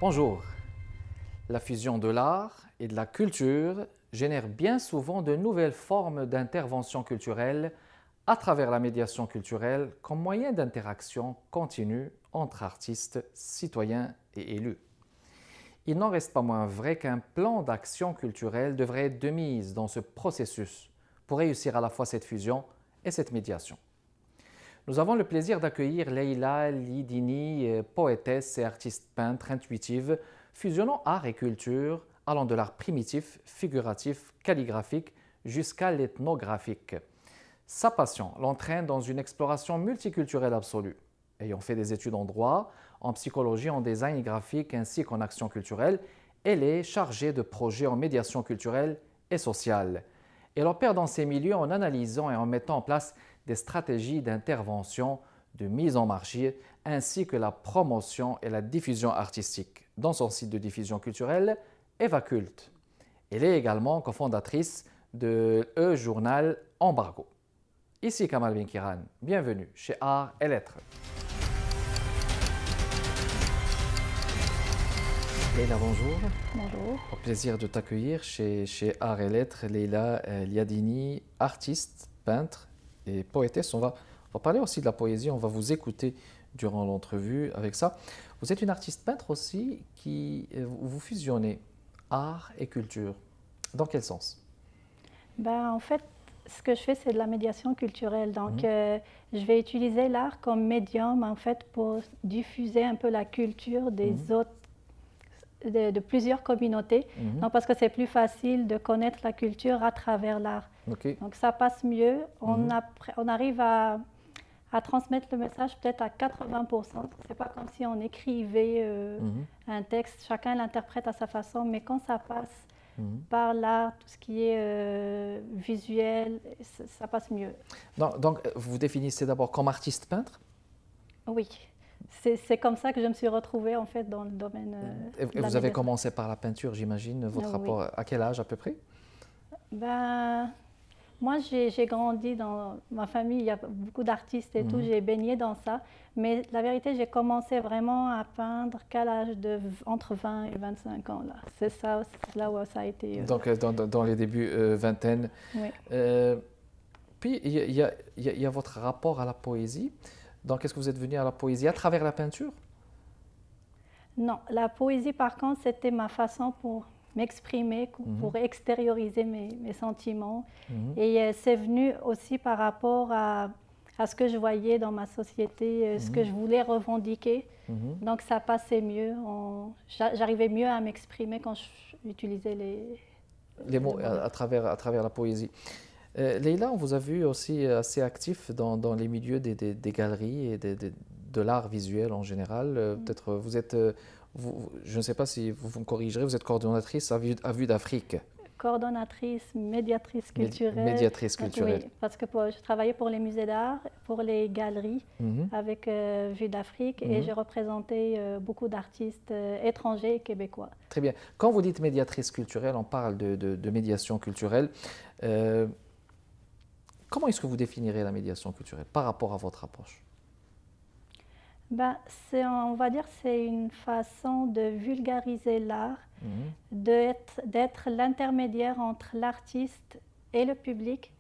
Bonjour. La fusion de l'art et de la culture génère bien souvent de nouvelles formes d'intervention culturelle à travers la médiation culturelle comme moyen d'interaction continue entre artistes, citoyens et élus. Il n'en reste pas moins vrai qu'un plan d'action culturelle devrait être de mise dans ce processus pour réussir à la fois cette fusion et cette médiation. Nous avons le plaisir d'accueillir Leïla Lidini, poétesse et artiste peintre intuitive, fusionnant art et culture, allant de l'art primitif, figuratif, calligraphique jusqu'à l'ethnographique. Sa passion l'entraîne dans une exploration multiculturelle absolue. Ayant fait des études en droit, en psychologie, en design graphique ainsi qu'en action culturelle, elle est chargée de projets en médiation culturelle et sociale. Elle opère dans ces milieux en analysant et en mettant en place des stratégies d'intervention, de mise en marché, ainsi que la promotion et la diffusion artistique dans son site de diffusion culturelle Eva Cult. Elle est également cofondatrice de E-Journal Embargo. Ici Kamal Benkiran, bienvenue chez Art et Lettres. Leïla, bonjour. Bonjour. Au plaisir de t'accueillir chez Art et Lettres. Leïla Liadini, artiste, peintre et poétesse. On va parler aussi de la poésie, on va vous écouter durant l'entrevue avec ça. Vous êtes une artiste peintre aussi vous fusionnez art et culture. Dans quel sens? En fait, ce que je fais, c'est de la médiation culturelle. Donc, je vais utiliser l'art comme médium en fait, pour diffuser un peu la culture des autres, de plusieurs communautés. Donc, parce que c'est plus facile de connaître la culture à travers l'art. Okay. Donc, ça passe mieux. On arrive à transmettre le message peut-être à 80%. C'est pas comme si on écrivait un texte, chacun l'interprète à sa façon, mais quand ça passe par l'art, tout ce qui est visuel, ça passe mieux. Donc, vous vous définissez d'abord comme artiste peintre? Oui, c'est comme ça que je me suis retrouvée en fait dans le domaine. Et vous avez commencé par la peinture, j'imagine. Votre rapport, oui. à quel âge à peu près? Moi, j'ai grandi dans ma famille, il y a beaucoup d'artistes et tout, j'ai baigné dans ça. Mais la vérité, j'ai commencé vraiment à peindre qu'à l'âge entre 20 et 25 ans. C'est ça, c'est là où ça a été. Donc, dans les débuts vingtaine. Oui. Puis, il y a votre rapport à la poésie. Donc, est-ce que vous êtes venu à la poésie à travers la peinture? Non, la poésie, par contre, c'était ma façon pour m'exprimer, pour extérioriser mes sentiments. Et c'est venu aussi par rapport à ce que je voyais dans ma société, ce que je voulais revendiquer. Donc ça passait mieux, j'arrivais mieux à m'exprimer quand j'utilisais les mots à travers la poésie. Leïla, on vous a vu aussi assez actif dans les milieux des galeries et de l'art visuel en général. Peut-être vous êtes, je ne sais pas si vous me corrigerez, vous êtes coordonnatrice à Vue d'Afrique. Coordonnatrice, médiatrice culturelle. Médiatrice culturelle. Oui, parce que je travaillais pour les musées d'art, pour les galeries avec Vue d'Afrique et j'ai représenté beaucoup d'artistes étrangers et québécois. Très bien. Quand vous dites médiatrice culturelle, on parle de médiation culturelle. Comment est-ce que vous définirez la médiation culturelle par rapport à votre approche? On va dire que c'est une façon de vulgariser l'art, d'être l'intermédiaire entre l'artiste et le public.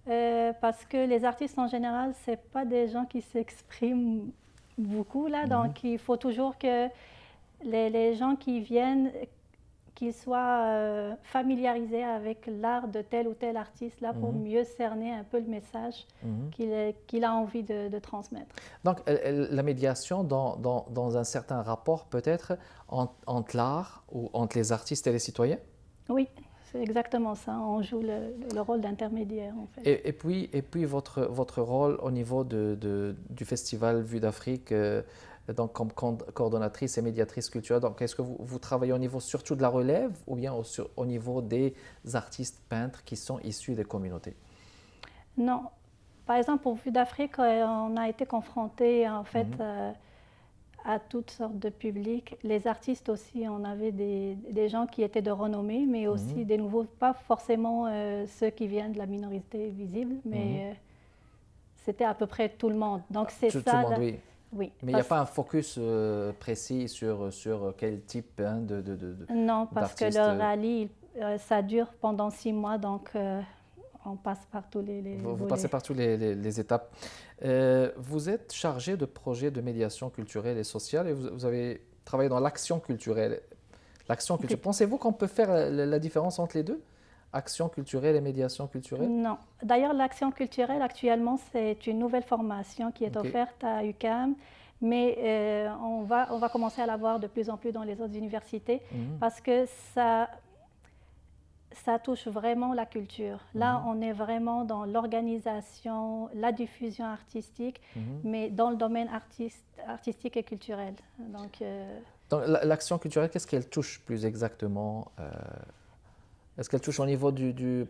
Parce que les artistes en général, ce n'est pas des gens qui s'expriment beaucoup là, donc il faut toujours que les gens qui viennent, qu'ils soient familiarisés avec l'art de tel ou tel artiste là pour mieux cerner un peu le message qu'il a envie de transmettre. Donc la médiation dans un certain rapport peut-être entre l'art ou entre les artistes et les citoyens? Oui, c'est exactement ça. On joue le rôle d'intermédiaire en fait. Et puis votre rôle au niveau du festival Vue d'Afrique, donc comme coordonnatrice et médiatrice culturelle, donc est-ce que vous travaillez au niveau surtout de la relève ou bien au niveau des artistes peintres qui sont issus des communautés? Non. Par exemple, pour Vue d'Afrique, on a été confrontés en fait à toutes sortes de publics. Les artistes aussi, on avait des gens qui étaient de renommée, mais aussi des nouveaux, pas forcément ceux qui viennent de la minorité visible, mais c'était à peu près tout le monde. Donc c'est ça. Tout le monde, oui. Oui. Mais il n'y a pas un focus précis sur quel type Non, parce que d'artiste. le rallye, ça dure pendant 6 mois, donc on passe par tous les Vous volets. passez par toutes les étapes. Vous êtes chargé de projets de médiation culturelle et sociale et vous avez travaillé dans l'action culturelle. L'action culturelle. Pensez-vous qu'on peut faire la différence entre les deux? Action culturelle et médiation culturelle? Non. D'ailleurs, l'action culturelle, actuellement, c'est une nouvelle formation qui est offerte à UQAM, mais on va commencer à la voir de plus en plus dans les autres universités parce que ça touche vraiment la culture. Là, on est vraiment dans l'organisation, la diffusion artistique, mais dans le domaine artistique et culturel. Donc, l'action culturelle, qu'est-ce qu'elle touche plus exactement? Est-ce qu'elle touche au niveau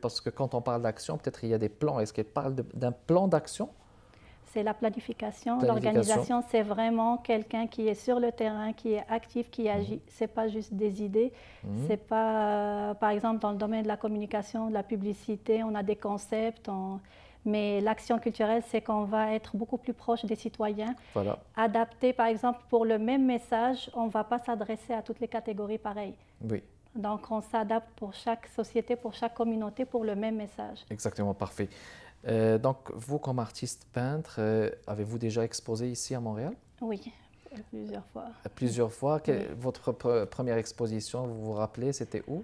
Parce que quand on parle d'action, peut-être il y a des plans. Est-ce qu'elle parle d'un plan d'action? C'est la planification. L'organisation, c'est vraiment quelqu'un qui est sur le terrain, qui est actif, qui agit. Ce n'est pas juste des idées. C'est pas, par exemple, dans le domaine de la communication, de la publicité, on a des concepts. Mais l'action culturelle, c'est qu'on va être beaucoup plus proche des citoyens. Voilà. Adapté, par exemple, pour le même message, on ne va pas s'adresser à toutes les catégories pareilles. Oui. Donc, on s'adapte pour chaque société, pour chaque communauté, pour le même message. Exactement, parfait. Donc, vous, comme artiste peintre, avez-vous déjà exposé ici à Montréal? Oui, plusieurs fois. Plusieurs fois. Votre première exposition, vous vous rappelez, c'était où?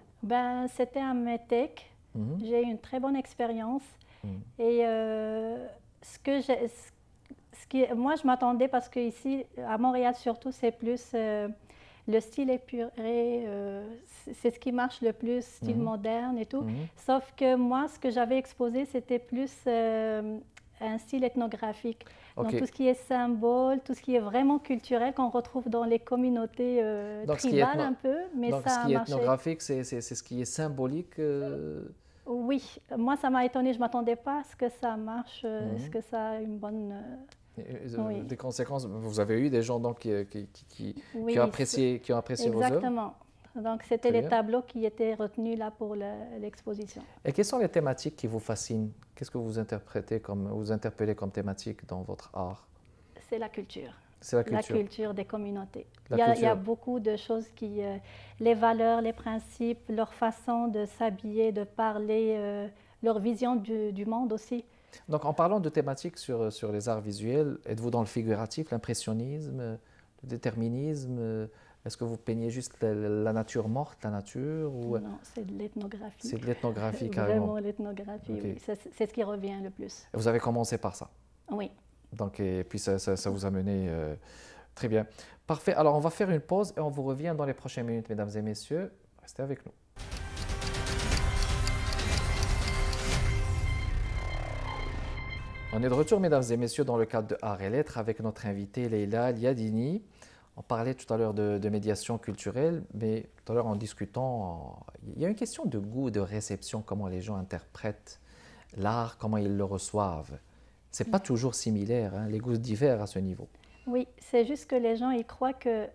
C'était à METEC. J'ai eu une très bonne expérience. Et moi, je m'attendais parce qu'ici, à Montréal surtout, c'est plus... le style épuré, c'est ce qui marche le plus, style moderne et tout. Sauf que moi, ce que j'avais exposé, c'était plus un style ethnographique. Donc tout ce qui est symbole, tout ce qui est vraiment culturel qu'on retrouve dans les communautés tribales un peu. Mais donc ça ce qui est ethnographique, c'est ce qui est symbolique Oui, moi ça m'a étonnée, je ne m'attendais pas à ce que ça marche, ce que ça a une bonne... Des conséquences. Vous avez eu des gens donc, qui ont apprécié vos œuvres? Exactement. Donc, c'était les tableaux qui étaient retenus là pour l'exposition. Et quelles sont les thématiques qui vous fascinent? Qu'est-ce que vous interpellez comme thématique dans votre art? C'est la culture. C'est la culture. La culture des communautés. Il y a beaucoup de choses les valeurs, les principes, leur façon de s'habiller, de parler, leur vision du monde aussi. Donc, en parlant de thématiques sur les arts visuels, êtes-vous dans le figuratif, l'impressionnisme, le déterminisme? Est-ce que vous peignez juste la nature morte, la nature ou... Non, c'est de l'ethnographie. C'est de l'ethnographie, carrément. Vraiment l'ethnographie, oui. C'est ce qui revient le plus. Et vous avez commencé par ça? Oui. Donc, et puis ça vous a mené très bien. Parfait. Alors, on va faire une pause et on vous revient dans les prochaines minutes, mesdames et messieurs. Restez avec nous. On est de retour, mesdames et messieurs, dans le cadre de Arts et Lettres avec notre invitée Leïla Liadini. On parlait tout à l'heure de médiation culturelle, mais tout à l'heure en discutant, il y a une question de goût, de réception, comment les gens interprètent l'art, comment ils le reçoivent. Ce n'est pas toujours similaire, hein, les goûts diffèrent à ce niveau. Oui, c'est juste que les gens ils croient que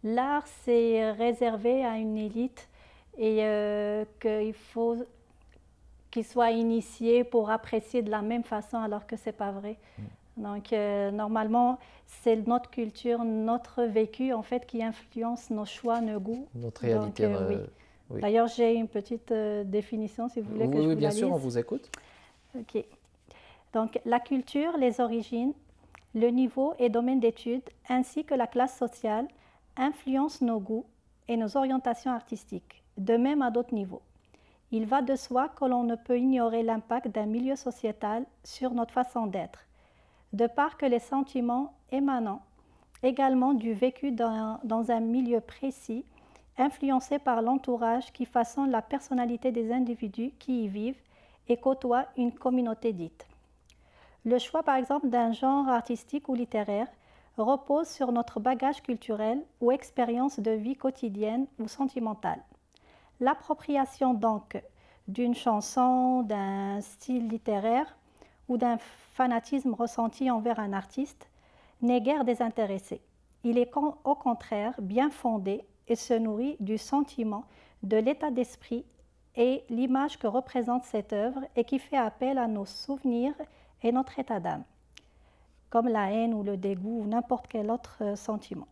l'art c'est réservé à une élite et qu'il faut qu'ils soient initiés pour apprécier de la même façon alors que ce n'est pas vrai. Donc normalement, c'est notre culture, notre vécu en fait qui influence nos choix, nos goûts. Notre réalité. Donc, oui. Oui. D'ailleurs, j'ai une petite définition si vous voulez que je vous la lise. Oui, bien sûr, on vous écoute. Ok. Donc la culture, les origines, le niveau et domaine d'études, ainsi que la classe sociale, influencent nos goûts et nos orientations artistiques, de même à d'autres niveaux. Il va de soi que l'on ne peut ignorer l'impact d'un milieu sociétal sur notre façon d'être, de part que les sentiments émanant également du vécu dans un milieu précis, influencés par l'entourage qui façonne la personnalité des individus qui y vivent et côtoient une communauté dite. Le choix, par exemple, d'un genre artistique ou littéraire repose sur notre bagage culturel ou expérience de vie quotidienne ou sentimentale. L'appropriation donc d'une chanson, d'un style littéraire ou d'un fanatisme ressenti envers un artiste n'est guère désintéressé. Il est au contraire bien fondé et se nourrit du sentiment, de l'état d'esprit et l'image que représente cette œuvre et qui fait appel à nos souvenirs et notre état d'âme. comme la haine ou le dégoût ou n'importe quel autre sentiment.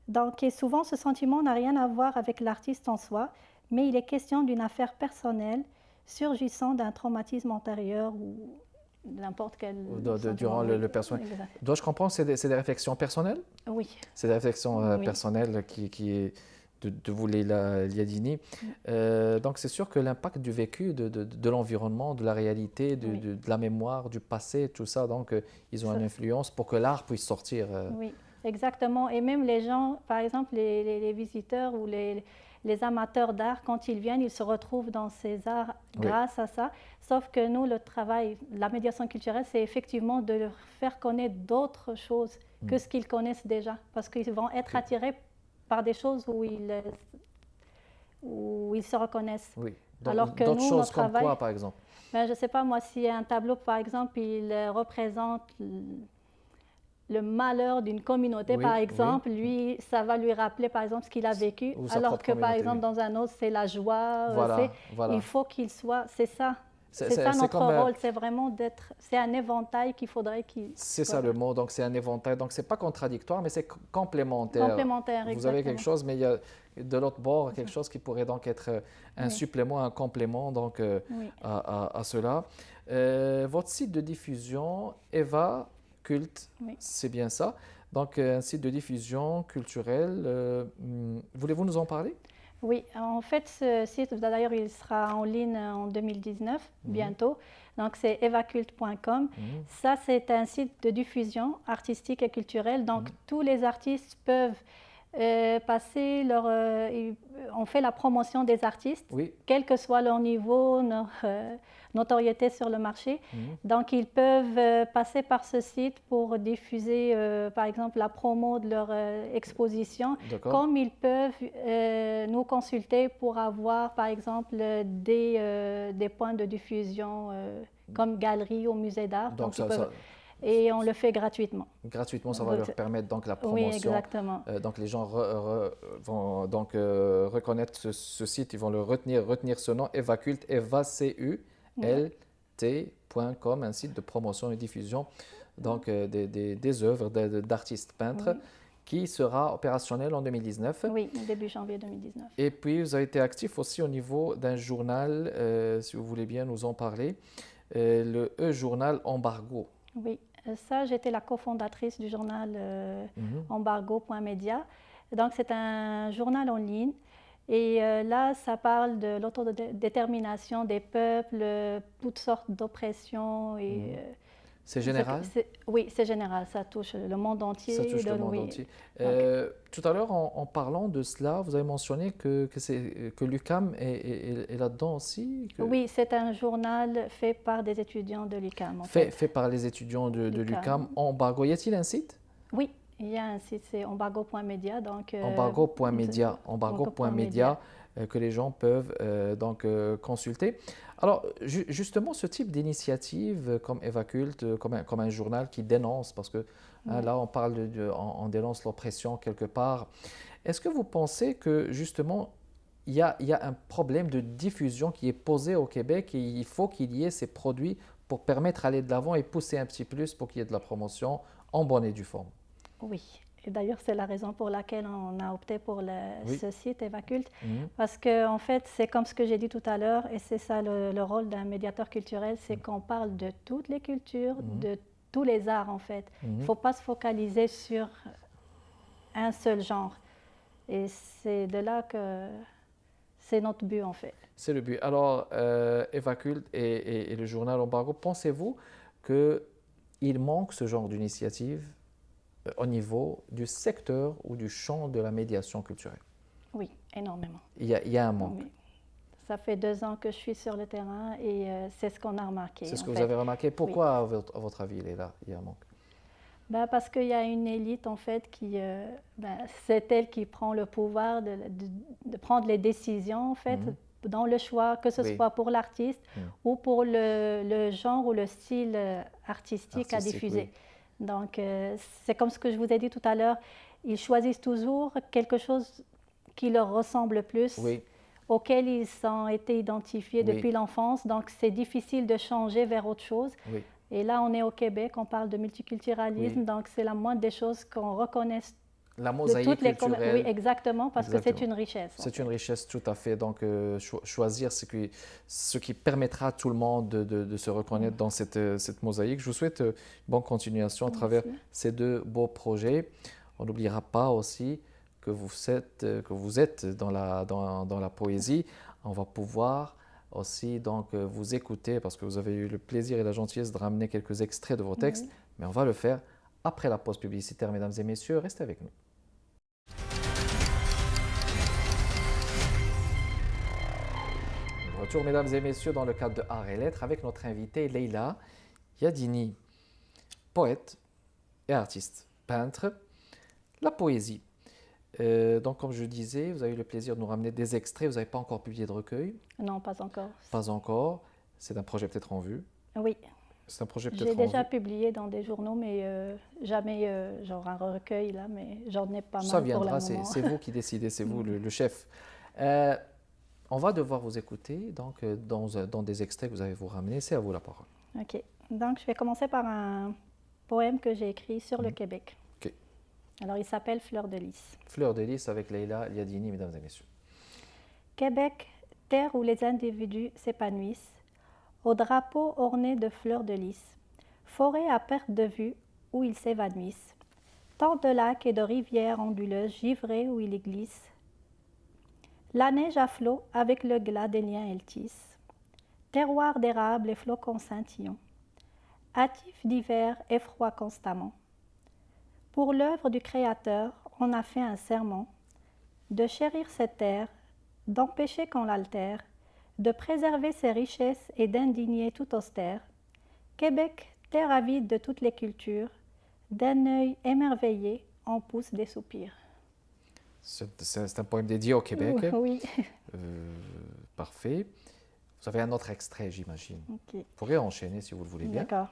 Donc, et souvent, ce sentiment n'a rien à voir avec l'artiste en soi, mais il est question d'une affaire personnelle surgissant d'un traumatisme antérieur ou n'importe quel durant le personnel. Donc, je comprends, c'est des réflexions personnelles? Oui. C'est des réflexions personnelles qui de vous, Leila Liadini. Donc, c'est sûr que l'impact du vécu, de l'environnement, de la réalité, de la mémoire, du passé, tout ça, donc, ils ont une influence pour que l'art puisse sortir. Oui, exactement. Et même les gens, par exemple, les visiteurs ou les amateurs d'art, quand ils viennent, ils se retrouvent dans ces arts grâce à ça. Sauf que nous, le travail, la médiation culturelle, c'est effectivement de leur faire connaître d'autres choses que ce qu'ils connaissent déjà. Parce qu'ils vont être attirés par des choses où ils se reconnaissent. Oui. Donc, alors que d'autres nous, choses comme quoi, par exemple? Ben, je ne sais pas, moi, si un tableau, par exemple, il représente le malheur d'une communauté, par exemple, lui, ça va lui rappeler, par exemple, ce qu'il a vécu, alors que, par exemple, dans un autre, c'est la joie. Voilà. Il faut qu'il soit... C'est ça. C'est ça notre rôle, c'est vraiment d'être... C'est un éventail qu'il faudrait qu'il... C'est ça le mot, donc c'est un éventail. Donc, ce n'est pas contradictoire, mais c'est complémentaire. Complémentaire, Vous avez quelque chose, mais il y a de l'autre bord quelque chose qui pourrait donc être un supplément, un complément donc, à cela. Votre site de diffusion, Eva Cult, c'est bien ça. Donc, un site de diffusion culturelle. Voulez-vous nous en parler? Oui, en fait, ce site, d'ailleurs, il sera en ligne en 2019, bientôt. Donc, c'est evacult.com. Ça, c'est un site de diffusion artistique et culturelle. Donc, tous les artistes peuvent passer leur... on fait la promotion des artistes, quel que soit leur niveau, leur notoriété sur le marché. Donc, ils peuvent passer par ce site pour diffuser, par exemple, la promo de leur exposition, comme ils peuvent nous consulter pour avoir, par exemple, des points de diffusion comme galerie ou musée d'art. Donc, et on le fait gratuitement. Gratuitement, ça va leur permettre donc la promotion. Oui, exactement. Donc les gens vont donc reconnaître ce site, ils vont le retenir ce nom, Evacult, evacult.com, un site de promotion et diffusion donc des œuvres d'artistes peintres qui sera opérationnel en 2019. Oui, début janvier 2019. Et puis vous avez été actif aussi au niveau d'un journal, si vous voulez bien nous en parler, le E-Journal Embargo. Oui. Ça, j'étais la cofondatrice du journal embargo.media. Donc, c'est un journal en ligne. Et là, ça parle de l'autodétermination des peuples, toutes sortes d'oppressions. C'est général? Oui, c'est général. Ça touche le monde entier. Ça touche le monde entier. Tout à l'heure, en parlant de cela, vous avez mentionné que l'UQAM est là-dedans aussi? Oui, c'est un journal fait par des étudiants de l'UQAM. Fait par les étudiants de l'UQAM. Embargo, y a-t-il un site? Oui, il y a un site, c'est embargo.media. Embargo.media, que les gens peuvent donc consulter. Alors, justement, ce type d'initiative comme Evacult, comme un journal qui dénonce, parce que là, on parle on dénonce l'oppression quelque part. Est-ce que vous pensez que, justement, il y a un problème de diffusion qui est posé au Québec et il faut qu'il y ait ces produits pour permettre d'aller de l'avant et pousser un petit plus pour qu'il y ait de la promotion en bonne et due forme? Oui. Et d'ailleurs, c'est la raison pour laquelle on a opté pour ce site Evacult, parce qu'en fait, c'est comme ce que j'ai dit tout à l'heure, et c'est ça le rôle d'un médiateur culturel, c'est qu'on parle de toutes les cultures, de tous les arts en fait. Il ne faut pas se focaliser sur un seul genre. Et c'est de là que c'est notre but en fait. C'est le but. Alors, Evacult et le journal Embargo, pensez-vous qu'il manque ce genre d'initiative au niveau du secteur ou du champ de la médiation culturelle? Oui, énormément. Il y a un manque. Oui. Ça fait 2 ans que je suis sur le terrain et c'est ce qu'on a remarqué. C'est ce que vous avez remarqué. Pourquoi, à votre avis, il y a un manque? Parce qu'il y a une élite, en fait, c'est elle qui prend le pouvoir de prendre les décisions, en fait, dans le choix, que ce soit pour l'artiste ou pour le genre ou le style artistique à diffuser. Oui. Donc, c'est comme ce que je vous ai dit tout à l'heure, ils choisissent toujours quelque chose qui leur ressemble plus, auquel ils ont été identifiés depuis l'enfance. Donc, c'est difficile de changer vers autre chose. Et là, on est au Québec, on parle de multiculturalisme, Oui. donc c'est la moindre des choses qu'on reconnaisse La de mosaïque toutes les culturelle. Oui, exactement, parce que c'est Exactement. une richesse. C'est une richesse tout à fait. Donc, choisir ce qui permettra à tout le monde de se reconnaître dans cette mosaïque. Je vous souhaite bonne continuation à travers Merci. ces deux beaux projets. On n'oubliera pas aussi que vous êtes dans la poésie. On va pouvoir aussi donc vous écouter parce que vous avez eu le plaisir et la gentillesse de ramener quelques extraits de vos textes. Oui. Mais on va le faire après la pause publicitaire, mesdames et messieurs. Restez avec nous. Retour, mesdames et messieurs, dans le cadre de Arts et Lettres avec notre invitée Leïla Yadini, poète et artiste, peintre. La poésie. Donc, comme je disais, vous avez eu le plaisir de nous ramener des extraits. Vous n'avez pas encore publié de recueil? Non, pas encore. Pas encore. C'est un projet peut-être en vue. Oui, C'est un projet peut-être j'ai en déjà vue. publié dans des journaux, mais jamais genre un recueil là, mais j'en ai pas Ça mal pour le viendra, moment. c'est vous qui décidez, c'est vous le chef. On va devoir vous écouter donc, dans des extraits que vous allez vous ramener. C'est à vous la parole. Ok, donc je vais commencer par un poème que j'ai écrit sur le Québec. Ok. Alors il s'appelle Fleur de lys. Fleur de lys avec Leïla Yadini, mesdames et messieurs. Québec, terre où les individus s'épanouissent, au drapeau orné de fleurs de lys, forêt à perte de vue où ils s'évanouissent, tant de lacs et de rivières onduleuses givrées où ils glissent. La neige à flot avec le glas des liens elle tisse, terroir d'érable et flocons scintillants, hâtifs d'hiver et froid constamment. Pour l'œuvre du Créateur, on a fait un serment de chérir cette terre, d'empêcher qu'on l'altère, de préserver ses richesses et d'indigner tout austère. Québec, terre avide de toutes les cultures, d'un œil émerveillé, on pousse des soupirs. C'est un poème dédié au Québec. Oui. Parfait. Vous avez un autre extrait, j'imagine. Okay. Vous pourrez enchaîner si vous le voulez bien. D'accord.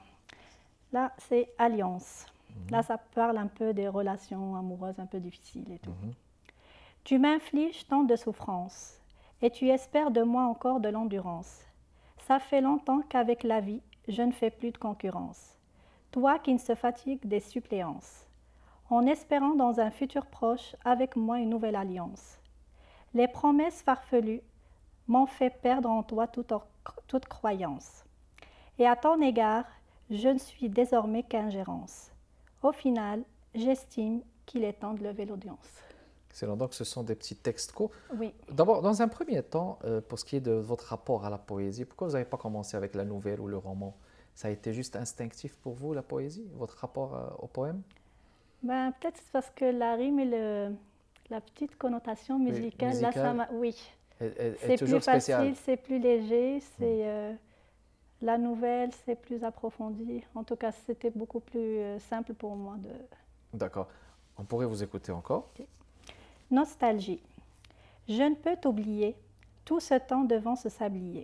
Là, c'est Alliance. Là, ça parle un peu des relations amoureuses un peu difficiles et tout. Tu m'infliges tant de souffrances et tu espères de moi encore de l'endurance. Ça fait longtemps qu'avec la vie, je ne fais plus de concurrence. Toi qui ne se fatigue des suppléances, en espérant dans un futur proche avec moi une nouvelle alliance. Les promesses farfelues m'ont fait perdre en toi toute croyance. Et à ton égard, je ne suis désormais qu'ingérence. Au final, j'estime qu'il est temps de lever l'audience. Excellent. Donc, ce sont des petits textes courts. Oui. D'abord, dans un premier temps, pour ce qui est de votre rapport à la poésie, pourquoi vous n'avez pas commencé avec la nouvelle ou le roman? Ça a été juste instinctif pour vous, la poésie, votre rapport au poème? Ben, peut-être c'est parce que la rime et la petite connotation musicale, oui, là, ça m'a... Oui. C'est plus facile, c'est plus léger, la nouvelle, c'est plus approfondi. En tout cas, c'était beaucoup plus simple pour moi de... D'accord. On pourrait vous écouter encore. Okay. Nostalgie. Je ne peux t'oublier, tout ce temps devant ce sablier.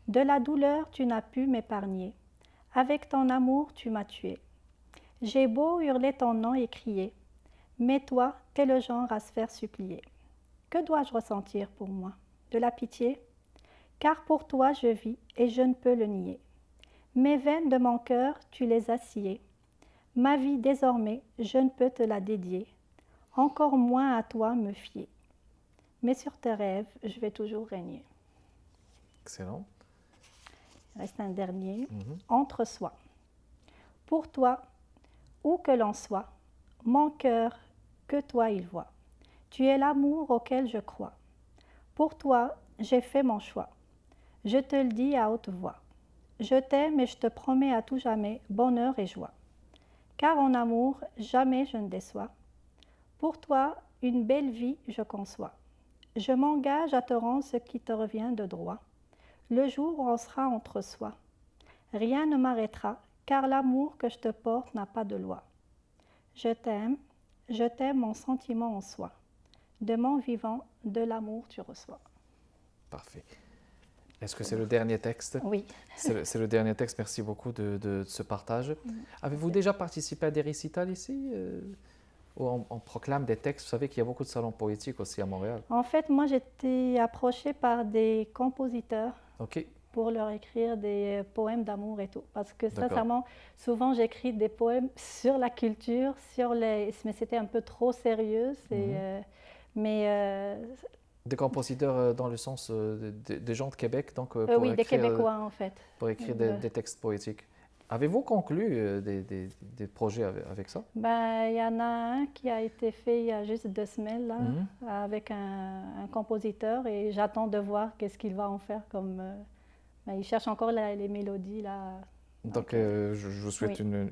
De la douleur, tu n'as pu m'épargner. Avec ton amour, tu m'as tué. J'ai beau hurler ton nom et crier, mais toi, t'es le genre à se faire supplier. Que dois-je ressentir pour moi? De la pitié? Car pour toi je vis et je ne peux le nier. Mes veines de mon cœur, tu les as sciées. Ma vie désormais, je ne peux te la dédier, encore moins à toi me fier. Mais sur tes rêves, je vais toujours régner. Excellent. Il reste un dernier. Entre soi. Pour toi, où que l'on soit, mon cœur, que toi il voit. Tu es l'amour auquel je crois. Pour toi, j'ai fait mon choix. Je te le dis à haute voix. Je t'aime et je te promets à tout jamais bonheur et joie. Car en amour, jamais je ne déçois. Pour toi, une belle vie je conçois. Je m'engage à te rendre ce qui te revient de droit. Le jour où on sera entre soi. Rien ne m'arrêtera, car l'amour que je te porte n'a pas de loi. Je t'aime mon sentiment en soi. De mon vivant, de l'amour tu reçois. Parfait. Est-ce que c'est le dernier texte? Oui. C'est le dernier texte. Merci beaucoup de ce partage. Avez-vous déjà participé à des récitals ici où on proclame des textes? Vous savez qu'il y a beaucoup de salons poétiques aussi à Montréal. En fait, moi, j'étais approchée par des compositeurs. OK. pour leur écrire des poèmes d'amour et tout. Parce que D'accord. sincèrement, souvent j'écris des poèmes sur la culture, mais c'était un peu trop sérieux. Des compositeurs dans le sens des gens de Québec, donc Oui, des Québécois en fait. pour écrire des textes poétiques. Avez-vous conclu des projets avec ça? Ben, il y en a un qui a été fait il y a juste 2 semaines là, avec un compositeur et j'attends de voir qu'est-ce qu'il va en faire comme. Ben, il cherche encore les mélodies là. Donc, je vous souhaite une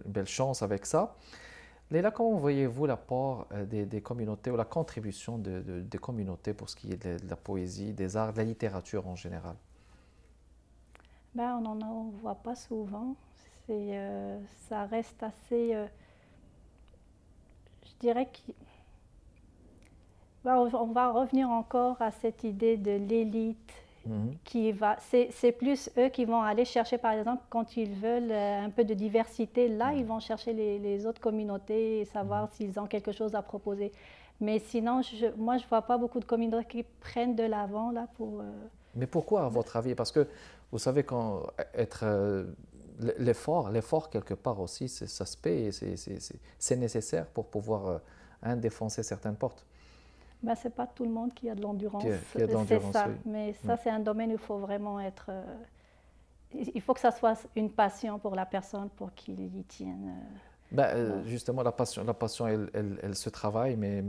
belle chance avec ça. Leïla, comment voyez-vous l'apport des communautés ou la contribution des communautés pour ce qui est de la poésie, des arts, de la littérature en général? Ben, on n'en voit pas souvent. Ça reste assez. Je dirais qu'on va revenir encore à cette idée de l'élite qui va. C'est plus eux qui vont aller chercher, par exemple, quand ils veulent un peu de diversité, là, ils vont chercher les autres communautés et savoir s'ils ont quelque chose à proposer. Mais sinon, moi, je ne vois pas beaucoup de communautés qui prennent de l'avant là pour. Mais pourquoi, à votre avis? Parce que vous savez, l'effort quelque part aussi, ça se paye, c'est nécessaire pour pouvoir défoncer certaines portes. Ben, ce n'est pas tout le monde qui a de l'endurance, qui a de l'endurance, c'est ça. oui. Mais ça, c'est un domaine où il faut vraiment être. Il faut que ça soit une passion pour la personne pour qu'il y tienne. Justement, la passion elle se travaille, mais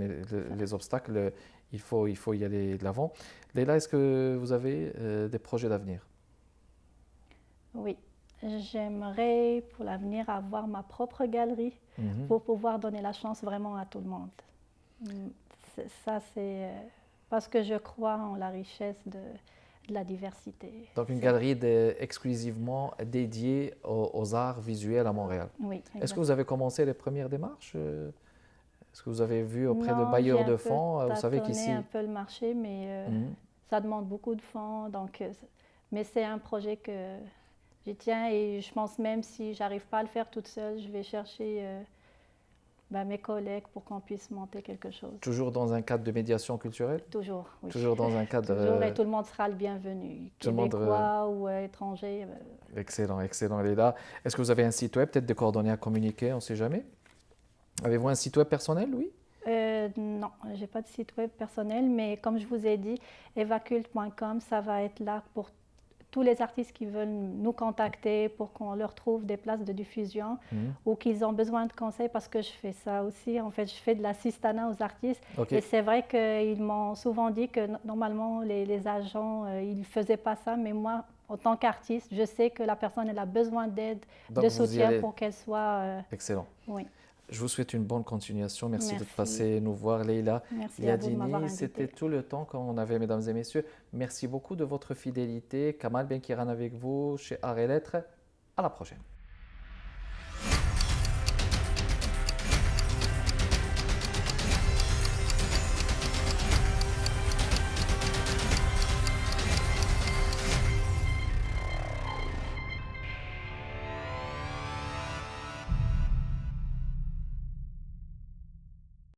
les obstacles, il faut y aller de l'avant. Leïla, est-ce que vous avez des projets d'avenir? Oui, j'aimerais pour l'avenir avoir ma propre galerie pour pouvoir donner la chance vraiment à tout le monde. Ça, c'est parce que je crois en la richesse de la diversité. Donc une galerie exclusivement dédiée aux arts visuels à Montréal. Oui. Est-ce que vous avez commencé les premières démarches? Est-ce que vous avez vu auprès de bailleurs de fonds? Vous savez qu'ici... un peu le marché, mais ça demande beaucoup de fonds. Donc, mais c'est un projet que j'y tiens et je pense même si j'arrive pas à le faire toute seule, je vais chercher mes collègues pour qu'on puisse monter quelque chose. Toujours dans un cadre de médiation culturelle? Toujours, oui. Toujours dans un cadre... Toujours, et tout le monde sera le bienvenu, québécois ou étranger. Excellent, excellent, Leïla. Est-ce que vous avez un site web, peut-être des coordonnées à communiquer, on ne sait jamais? Avez-vous un site web personnel, oui? Non, je n'ai pas de site web personnel, mais comme je vous ai dit, evacult.com, ça va être là pour tous les artistes qui veulent nous contacter pour qu'on leur trouve des places de diffusion ou qu'ils ont besoin de conseils, parce que je fais ça aussi. En fait, je fais de l'assistanat aux artistes. Okay. Et c'est vrai qu'ils m'ont souvent dit que normalement, les agents, ils ne faisaient pas ça. Mais moi, en tant qu'artiste, je sais que la personne elle a besoin d'aide, de soutien pour qu'elle soit... Excellent. Oui. Je vous souhaite une bonne continuation. Merci de passer nous voir, Leïla. Merci à vous de m'avoir invité. C'était tout le temps qu'on avait, mesdames et messieurs. Merci beaucoup de votre fidélité. Kamal Benkiran avec vous chez Art et Lettres. À la prochaine.